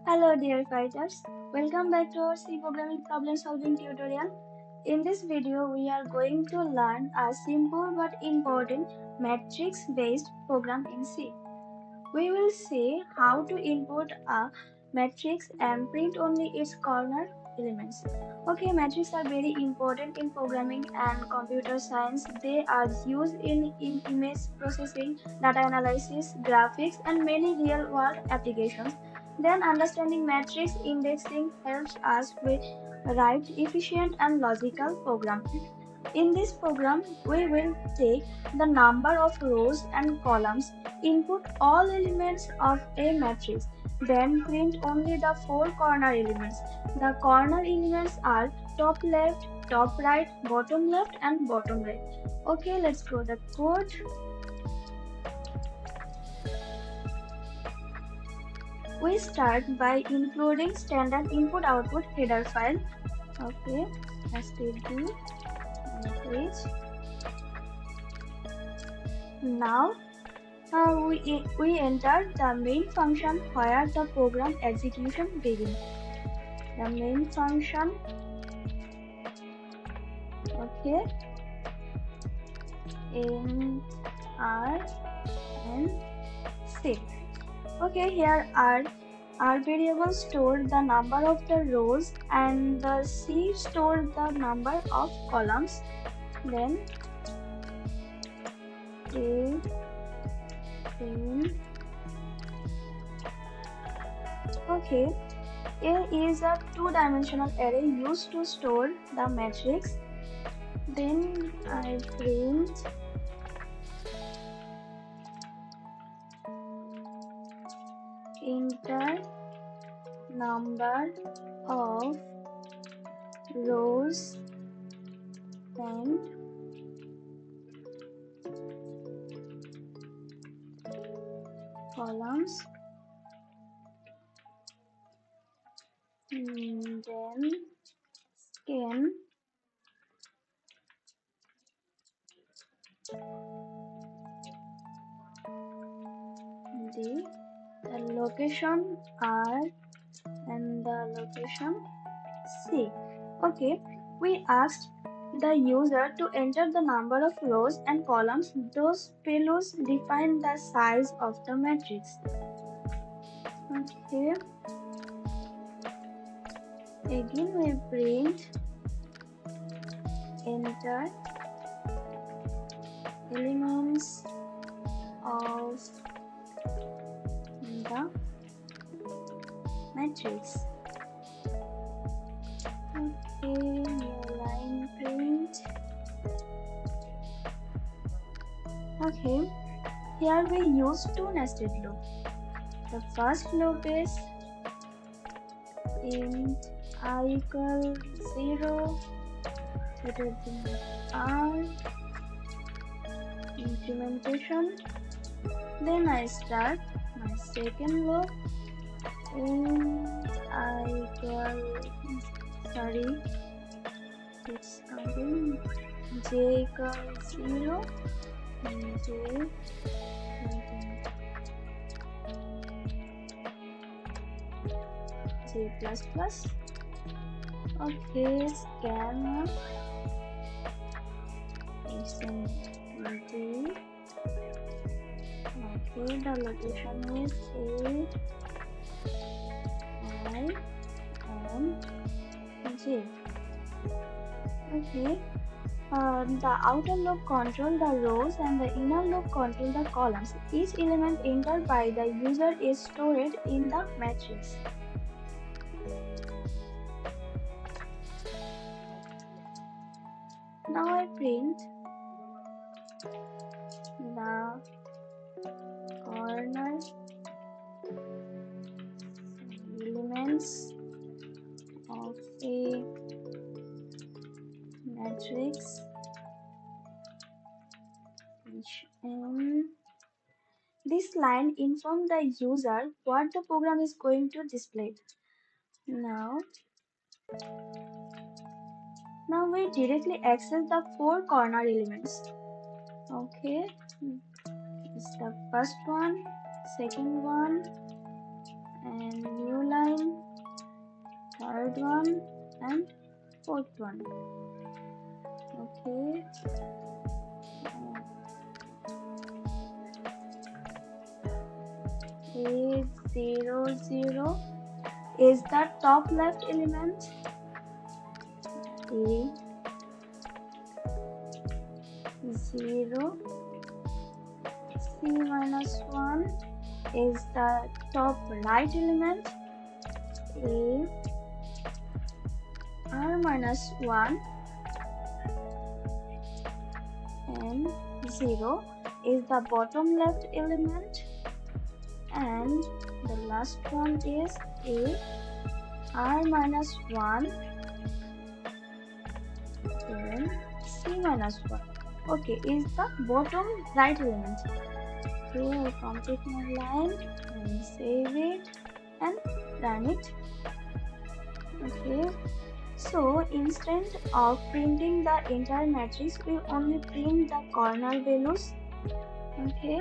Hello dear fighters, welcome back to our C programming problem solving tutorial. In this video we are going to learn a simple but important matrix based program in C. We will see how to input a matrix and print only its corner elements. Okay, matrices are very important in programming and computer science. They are used in image processing, data analysis, graphics, and many real world applications. Then, understanding matrix indexing helps us with write efficient and logical program. In this program, we will take the number of rows and columns, input all elements of a matrix, then print only the four corner elements. The corner elements are top left, top right, bottom left, and bottom right. Okay, let's go the code. We start by including standard input output header file. Okay, std message. Now we enter the main function where the program execution begins. The main function, okay, int r and c. Okay, here R variable store the number of the rows and the C store the number of columns. Then A in okay. A is a two-dimensional array used to store the matrix. Then I print enter number of rows and columns. Then scan the location R and the location C. Okay, we asked the user to enter the number of rows and columns. Those values define the size of the matrix. Okay. Again we print enter elements of the matrix. Okay, new line print. Okay, here we use two nested loops. The first loop is int I equal 0 greater than R implementation. Then I start my second loop int I equal it's counting j equals 0 and j plus plus. Okay, scan SMD. Okay, the location is A, I, and J. Okay, the outer loop control the rows and the inner loop control the columns. Each element entered by the user is stored in the matrix. Now I print the corner elements of a matrix and this line informs the user what the program is going to display. Now we directly access the four corner elements. Okay, it's the first one, second one, and new line third one, and fourth one. Okay. A00 is the top left element. A0 C minus 1 is the top right element. A R minus 1 and 0 is the bottom left element, and the last one is A R minus 1 and C minus 1. Okay, is the bottom right element. Okay, I'll complete my line and save it and run it. Okay, so instead of printing the entire matrix, we only print the corner values. Okay,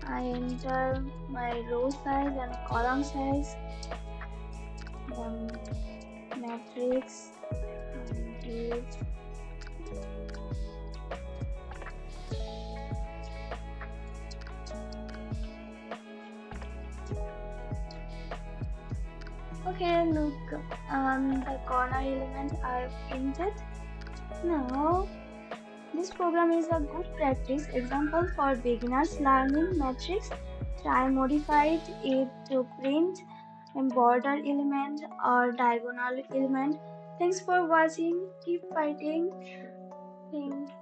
I enter my row size and column size, the matrix, and give okay, look, the corner element are printed. Now, this program is a good practice example for beginners learning matrix. Try modified it to print a border element or diagonal element. Thanks for watching. Keep fighting. Thanks.